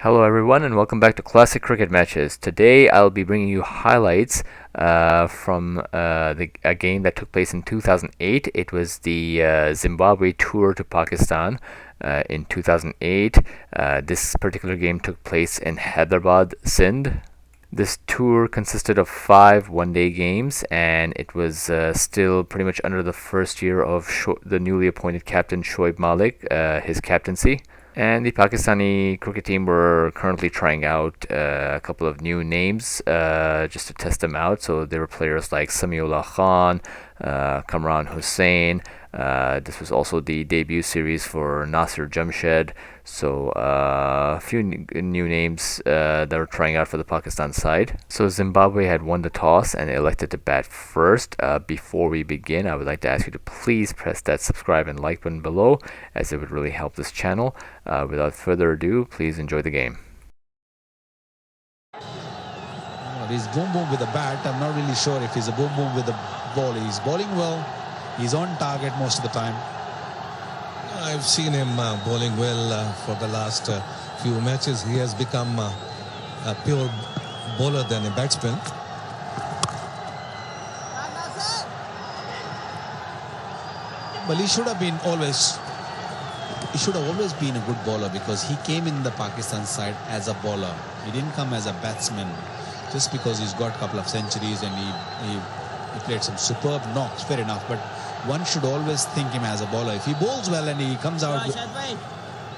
Hello everyone and welcome back to Classic Cricket Matches. Today I'll be bringing you highlights from a game that took place in 2008. It was the Zimbabwe tour to Pakistan in 2008. This particular game took place in Hyderabad, Sindh. This tour consisted of 5 one-day games, and it was still pretty much under the first year of the newly appointed captain Shoaib Malik, his captaincy. And the Pakistani cricket team were currently trying out a couple of new names just to test them out. So there were players like Samiullah Khan, Kamran Hussain. This was also the debut series for Nasir Jamshed. So a few new names that were trying out for the Pakistan side. So Zimbabwe had won the toss and elected to bat first. Before we begin, I would like to ask you to please press that subscribe and like button below, as it would really help this channel. Without further ado, please enjoy the game. He's boom boom with the bat. I'm not really sure if he's a boom boom with the ball. He's bowling well. He's on target most of the time. I've seen him bowling well for the last few matches. He has become a pure bowler than a batsman. Well, he should have always been a good bowler, because he came in the Pakistan side as a bowler. He didn't come as a batsman just because he's got a couple of centuries and he played some superb knocks, fair enough, but one should always think him as a bowler. If he bowls well and he comes out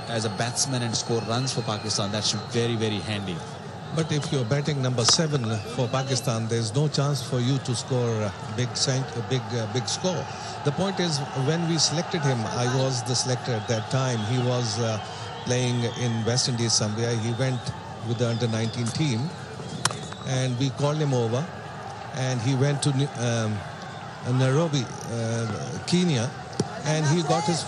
as a batsman and score runs for Pakistan, that should be very, very handy. But if you're batting number 7 for Pakistan, there's no chance for you to score a big score. The point is, when we selected him, I was the selector at that time. He was playing in West Indies somewhere. He went with the under-19 team, and we called him over, and he went to Nairobi, Kenya, and he got his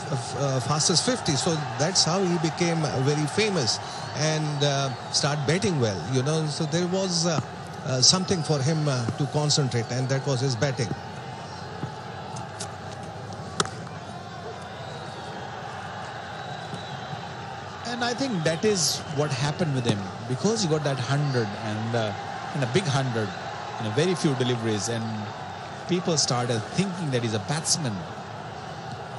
fastest 50. So that's how he became very famous and start batting well, you know. So there was something for him to concentrate, and that was his batting. And I think that is what happened with him, because he got that 100 and a big 100 in a very few deliveries, and people started thinking that he's a batsman.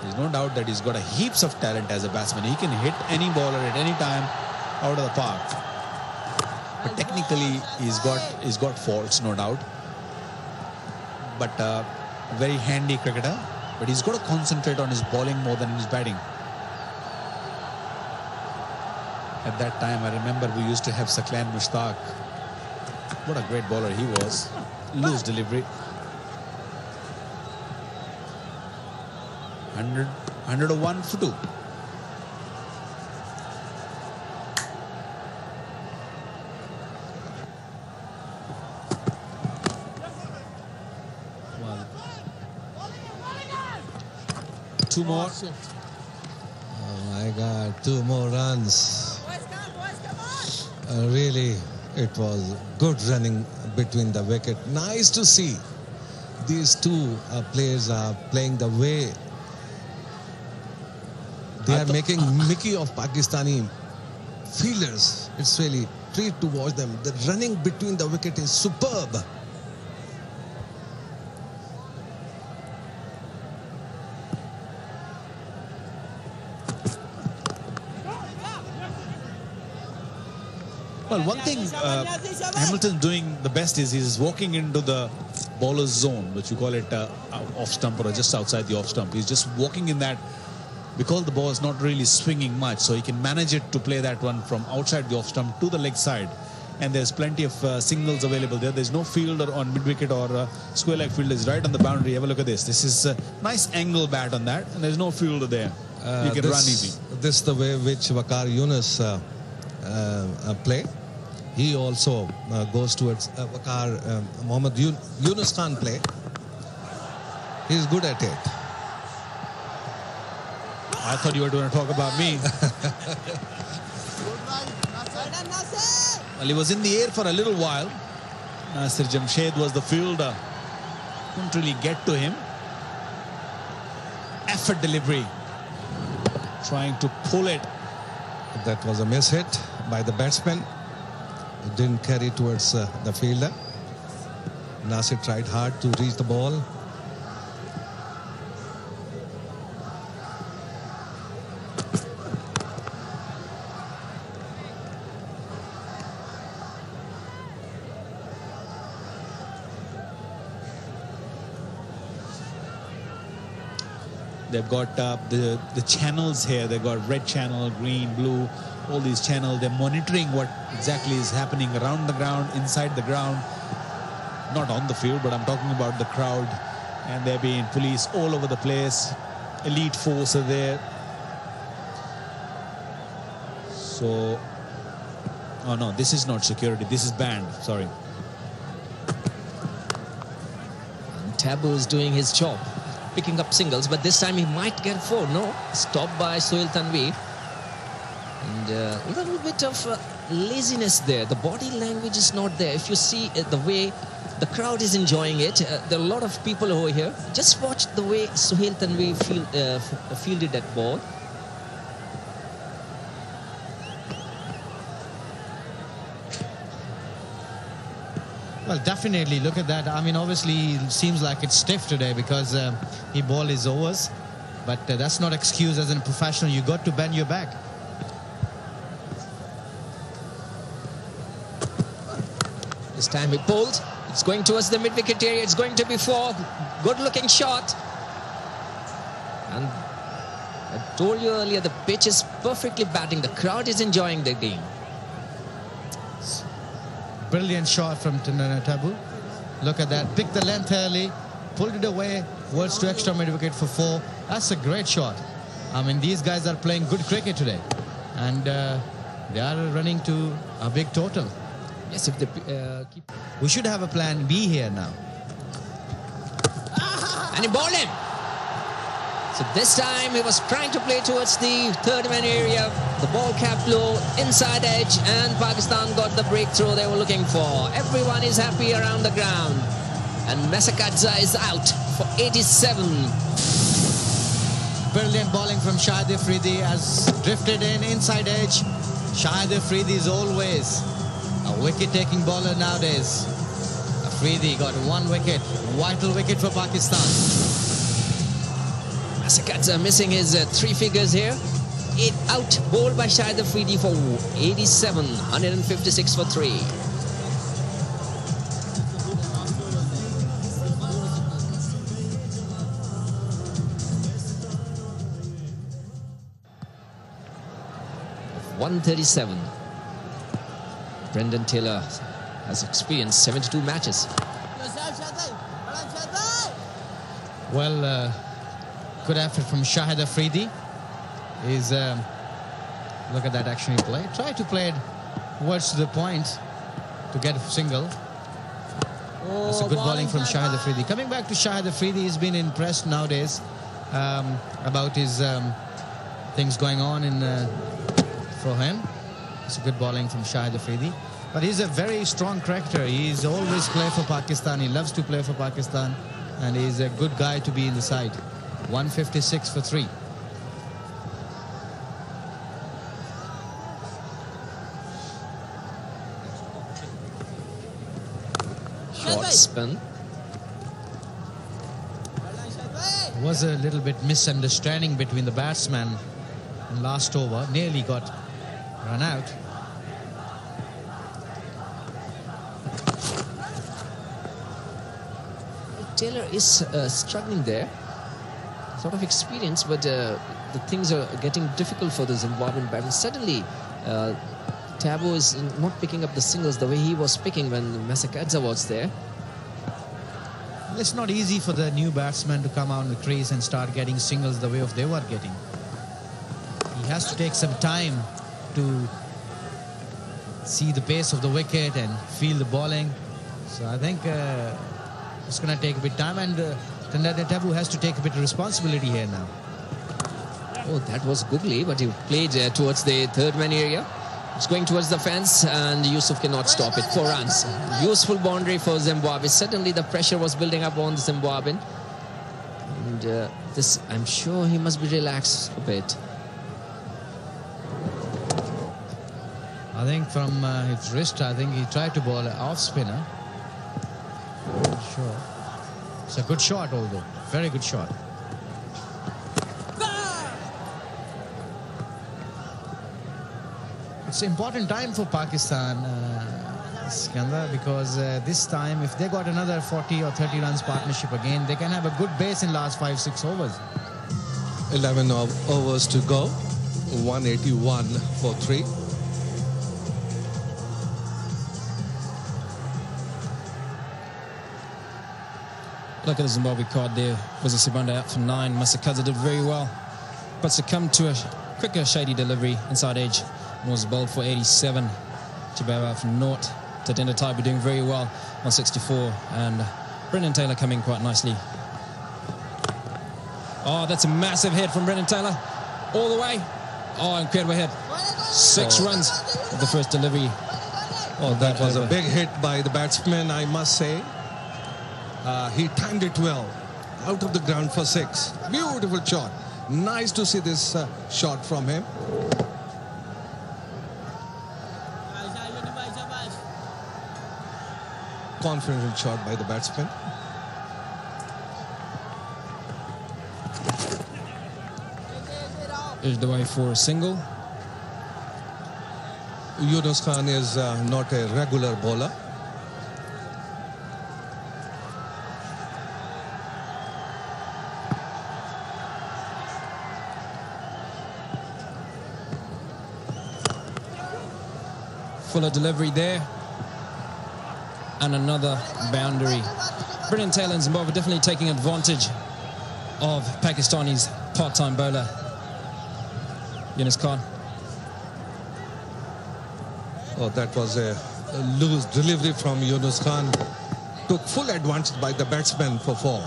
There's no doubt that he's got a heaps of talent as a batsman. He can hit any bowler at any time out of the park. But technically, he's got faults, no doubt. But a very handy cricketer. But he's got to concentrate on his bowling more than his batting. At that time, I remember we used to have Saklan Mushtaq. What a great bowler he was. Loose delivery. 101 for 2. Well, 2 more. Oh my God, 2 more runs. Really, it was good running between the wicket. Nice to see these two players are playing the way they are making Mickey of Pakistani fielders. It's really a treat to watch them. The running between the wicket is superb. Well, one thing Hamilton's doing the best is he's walking into the bowler's zone, which you call it off stump or just outside the off stump. He's just walking in that, because the ball is not really swinging much, so he can manage it to play that one from outside the off stump to the leg side. And there's plenty of signals available there. There's no fielder on mid-wicket or square leg fielder is right on the boundary. Have a look at this. This is a nice angle bat on that, and there's no fielder there. You can run easy. This is the way which Waqar Yunus play. He also goes towards Mohammad Yunus Khan play. He's good at it. I thought you were going to talk about me. Well, he was in the air for a little while. Nasir Jamshed was the fielder. Couldn't really get to him. Effort delivery. Trying to pull it. That was a miss hit, by the batsman. It didn't carry towards the fielder. Nasir tried hard to reach the ball. They've got the channels here. They've got red channel, green, blue, all these channels. They're monitoring what exactly is happening around the ground, inside the ground. Not on the field, but I'm talking about the crowd. And there being police all over the place. Elite force are there. So, oh no, this is not security. This is banned. Sorry. Tabu is doing his job, picking up singles, but this time he might get 4. No, stopped by Sohail Tanvir. And a little bit of laziness there. The body language is not there. If you see the way the crowd is enjoying it, there are a lot of people over here. Just watch the way Sohail Tanvir fielded that ball. Well, definitely. Look at that. I mean, obviously, it seems like it's stiff today because he bowled his overs. But that's not excuse as a professional. You got to bend your back. This time he pulled. It's going towards the mid-wicket area. It's going to be 4. Good-looking shot. And I told you earlier, the pitch is perfectly batting. The crowd is enjoying the game. Brilliant shot from Tabu. Look at that. Picked the length early. Pulled it away. Words to extra mid-wicket for 4. That's a great shot. I mean, these guys are playing good cricket today. And they are running to a big total. Yes, if they keep... We should have a plan B here now. And he bowled him. So this time he was trying to play towards the third man area. The ball capped low, inside edge, and Pakistan got the breakthrough they were looking for. Everyone is happy around the ground. And Mesakadza is out for 87. Brilliant bowling from Shahid Afridi has drifted in, inside edge. Shahid Afridi is always a wicket-taking bowler nowadays. Afridi got 1 wicket, vital wicket for Pakistan. Mesakadza missing his 3 figures here. 8 out, bowled by Shahid Afridi for 87, 156 for 3. .137. Brendan Taylor has experienced 72 matches. Well, good effort from Shahid Afridi. Look at that action he played. Try to play it towards the point to get a single. That's a good bowling from Shahid Afridi. Coming back to Shahid Afridi, he's been impressed nowadays about his things going on for him. It's a good bowling from Shahid Afridi. But he's a very strong cricketer. He's always played for Pakistan. He loves to play for Pakistan. And he's a good guy to be in the side. 156 for 3. Short spin. Was a little bit misunderstanding between the batsman and last over. Nearly got run out. Taylor is struggling there. Sort of experience, but the things are getting difficult for the Zimbabwean batsmen. Suddenly, Tabu is not picking up the singles the way he was picking when Mesakadza was there. It's not easy for the new batsman to come out in the crease and start getting singles the way they were getting. He has to take some time to see the pace of the wicket and feel the bowling. So I think it's going to take a bit of time, and Tabu has to take a bit of responsibility here now. Oh, that was googly, but he played towards the third man area. It's going towards the fence, and Yusuf cannot stop it. 4 runs. Useful boundary for Zimbabwe. Suddenly the pressure was building up on the Zimbabwean. And this, I'm sure he must be relaxed a bit. I think from his wrist, I think he tried to bowl an off spinner. Not sure. It's a good shot, although. Very good shot. It's an important time for Pakistan, Skandar, because this time, if they got another 40 or 30 runs partnership again, they can have a good base in last 5-6 overs. 11 overs to go. 181 for 3. Look at the Zimbabwe card there. Was a Sibanda out for 9. Masakaza did very well, but succumbed to a quicker, shady delivery inside edge. And was bowled for 87. Jababa out for 0. Tatenda Taibu doing very well on 64. And Brendan Taylor coming quite nicely. Oh, that's a massive hit from Brendan Taylor. All the way. Oh, incredible hit. 6 runs of the first delivery. Oh, that was a big hit by the batsman, I must say. He timed it well. Out of the ground for 6. Beautiful shot. Nice to see this shot from him. Confident shot by the batsman. Edged away for a single. Yunus Khan is not a regular bowler. Fuller delivery there. And another boundary. Brendan Taylor and Zimbabwe definitely taking advantage of Pakistani's part-time bowler, Yunus Khan. Oh, that was a loose delivery from Yunus Khan. Took full advantage by the batsman for 4.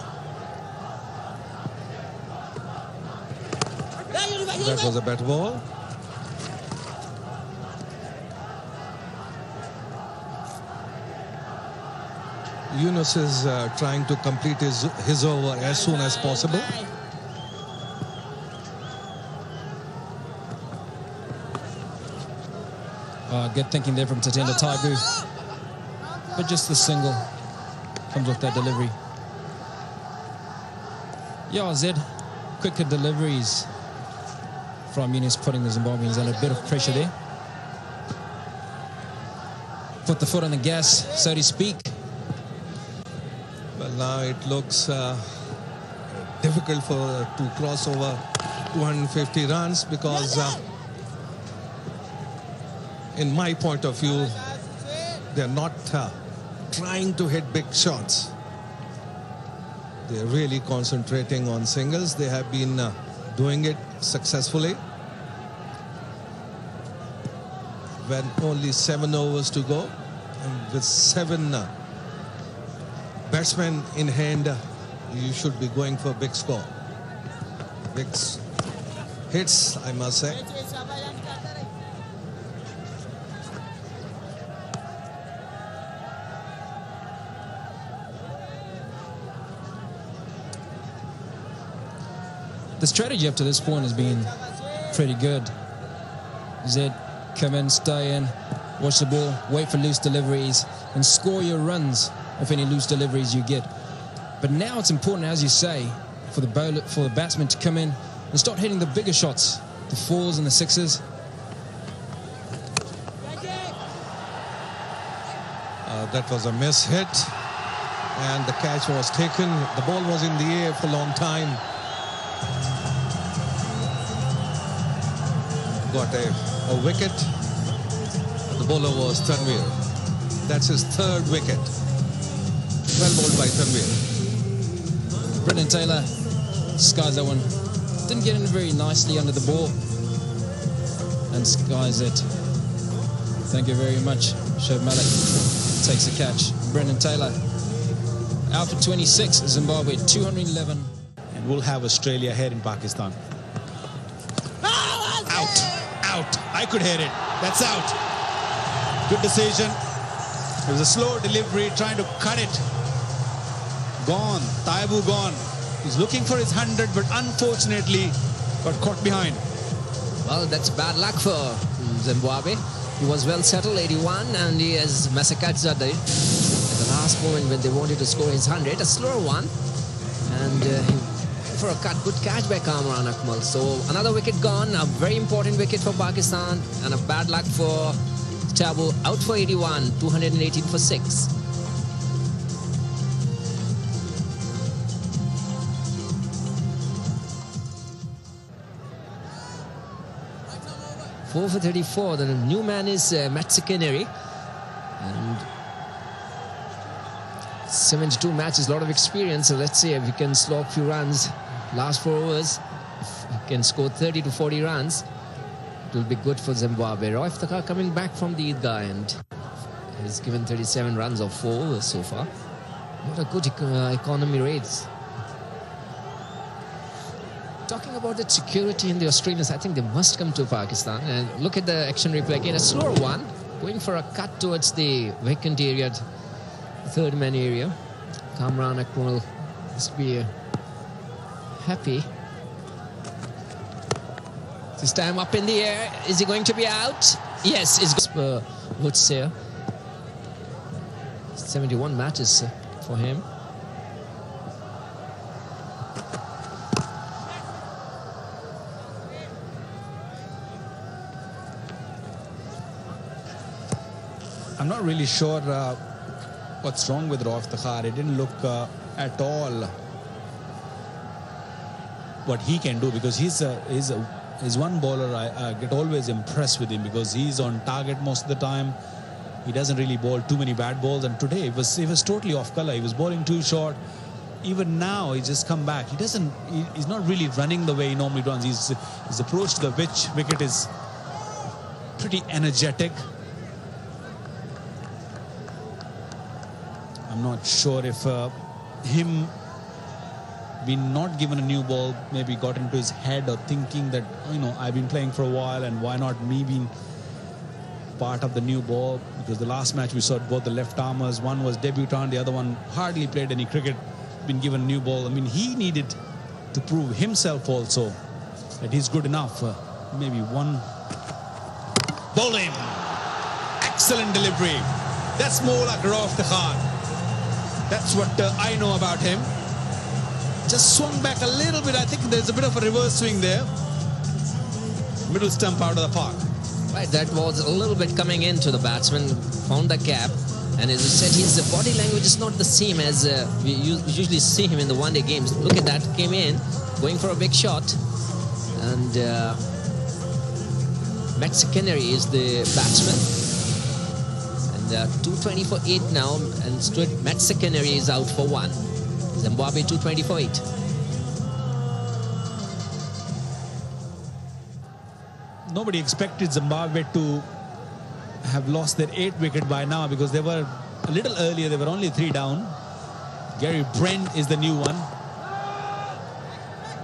That was a better ball. Yunus is trying to complete his over as soon as possible. Good thinking there from Tatenda Taibu. But just the single comes off that delivery. Yeah, Zed, quicker deliveries from Yunus, putting the Zimbabweans under a bit of pressure there. Put the foot on the gas, so to speak. Well, now it looks difficult to cross over 250 runs because in my point of view, they're not trying to hit big shots. They're really concentrating on singles. They have been doing it successfully. When only 7 overs to go, and with 7 batsmen in hand, you should be going for a big score. Big hits, I must say. The strategy up to this point has been pretty good. Zed, come in, stay in, watch the ball, wait for loose deliveries, and score your runs of any loose deliveries you get. But now it's important, as you say, for the batsman to come in and start hitting the bigger shots, the 4s and the 6s. That was a miss hit, and the catch was taken. The ball was in the air for a long time. Got a wicket. The bowler was Tanvir. That's his 3rd wicket. Well bowled by Tanvir. Brendan Taylor skies that one. Didn't get in very nicely under the ball. And skies it. Thank you very much. Shoaib Malik takes the catch. Brendan Taylor out for 26. Zimbabwe 211. And we'll have Australia here in Pakistan. Out. I could hear it. That's out. Good decision. It was a slow delivery, trying to cut it. Gone. Taibu gone. He's looking for his 100, but unfortunately got caught behind. Well, that's bad luck for Zimbabwe. He was well settled, 81, and he has massacred Zadai at the last moment when they wanted to score his 100, a slower one. And for a cut, good catch by Kamran Akmal. So another wicket gone, a very important wicket for Pakistan, and a bad luck for Tabu, out for 81, 218 for 6. Four for 34. The new man is Matsikeneri, and 72 matches, a lot of experience. So let's see if he can slog a few runs. Last 4 overs, if he can score 30 to 40 runs, it will be good for Zimbabwe. Roy Iftikhar coming back from the Eidgah, and he's given 37 runs of 4 overs so far. What a good economy rates. Talking about that security in the Australians, I think they must come to Pakistan. And look at the action replay again, a slower one, going for a cut towards the vacant area, third man area. Kamran Akmal must be happy. This time up in the air, is he going to be out? Yes, it's would say 71 matches for him. I'm not really sure what's wrong with Roy Iftikhar. It didn't look at all what he can do, because he's one bowler I get always impressed with him, because he's on target most of the time. He doesn't really bowl too many bad balls, and today he was totally off colour. He was bowling too short. Even now he's just come back. He's not really running the way he normally runs. His approach to the wicket is pretty energetic. I'm not sure if him being not given a new ball maybe got into his head, or thinking that, I've been playing for a while and why not me being part of the new ball, because the last match we saw both the left armers, one was debutant, the other one hardly played any cricket, been given a new ball. I mean, he needed to prove himself also that he's good enough. Maybe one bowling, excellent delivery. That's more like Roy Iftikhar. That's what I know about him. Just swung back a little bit. I think there's a bit of a reverse swing there. Middle stump out of the park. Right, that was a little bit coming into the batsman, found the gap. And as you said, his body language is not the same as we usually see him in the one-day games. Look at that, came in, going for a big shot. And Matsikeneri is the batsman. 220 for 8 now, and Stuart Matsikeneri is out for 1. Zimbabwe 220 for 8. Nobody expected Zimbabwe to have lost their 8th wicket by now, because they were a little earlier. They were only 3 down. Gary Brent is the new one.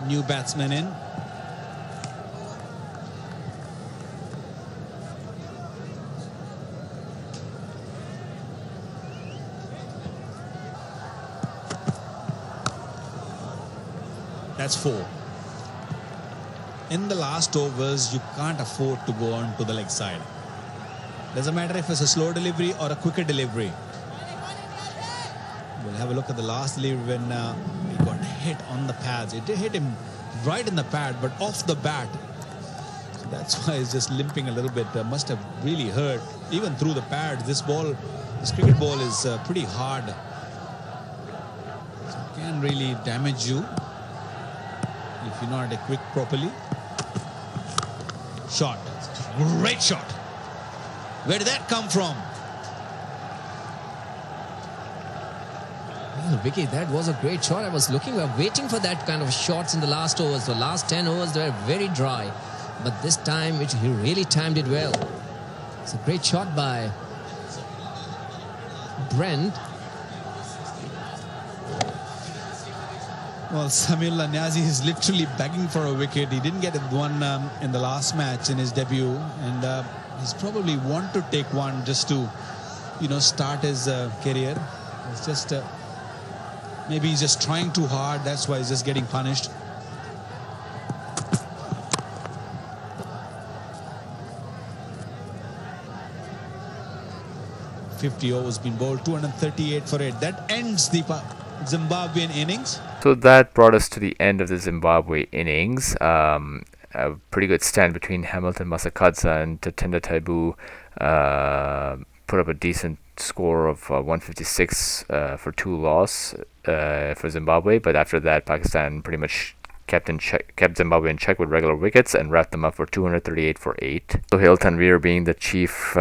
New batsman in. That's 4. In the last overs, you can't afford to go on to the leg side. Doesn't matter if it's a slow delivery or a quicker delivery. We'll have a look at the last delivery when he got hit on the pads. It did hit him right in the pad, but off the bat. So that's why he's just limping a little bit. Must have really hurt. Even through the pads, this cricket ball is pretty hard. So it can really damage you if you're not equipped properly. Shot. Great shot. Where did that come from? Well, Vicky, that was a great shot. I was waiting for that kind of shots in the last overs. The last 10 overs, they were very dry. But this time, he really timed it well. It's a great shot by Brent. Well, Samir Niazi is literally begging for a wicket. He didn't get one in the last match in his debut, and he's probably want to take one just to, start his career. It's just maybe he's just trying too hard. That's why he's just getting punished. 50 overs been bowled, 238 for 8. That ends the Zimbabwean innings. So that brought us to the end of the Zimbabwe innings. A pretty good stand between Hamilton Masakadza and Tatenda Taibu. Put up a decent score of 156 for 2 loss for Zimbabwe, but after that Pakistan pretty much kept Zimbabwe in check with regular wickets and wrapped them up for 238 for 8. Sohail Tanvir being the chief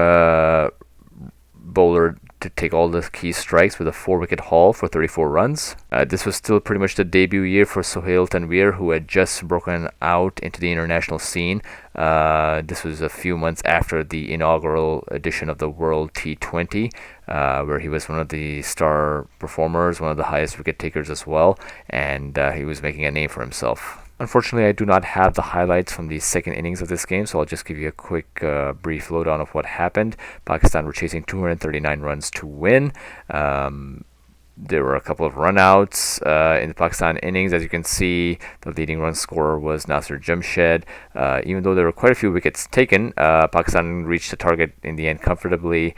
bowler to take all the key strikes with a 4-wicket haul for 34 runs. This was still pretty much the debut year for Sohail Tanvir, who had just broken out into the international scene. This was a few months after the inaugural edition of the World T20, where he was one of the star performers, one of the highest wicket takers as well, and he was making a name for himself. Unfortunately, I do not have the highlights from the second innings of this game, so I'll just give you a quick brief lowdown of what happened. Pakistan were chasing 239 runs to win. There were a couple of runouts in the Pakistan innings. As you can see, the leading run scorer was Nasir Jamshed. Even though there were quite a few wickets taken, Pakistan reached the target in the end comfortably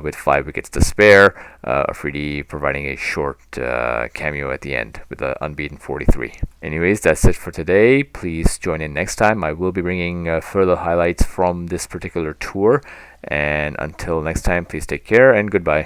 with 5 wickets to spare. Afridi providing a short cameo at the end with an unbeaten 43. Anyways, that's it for today. Please join in next time. I will be bringing further highlights from this particular tour. And until next time, please take care and goodbye.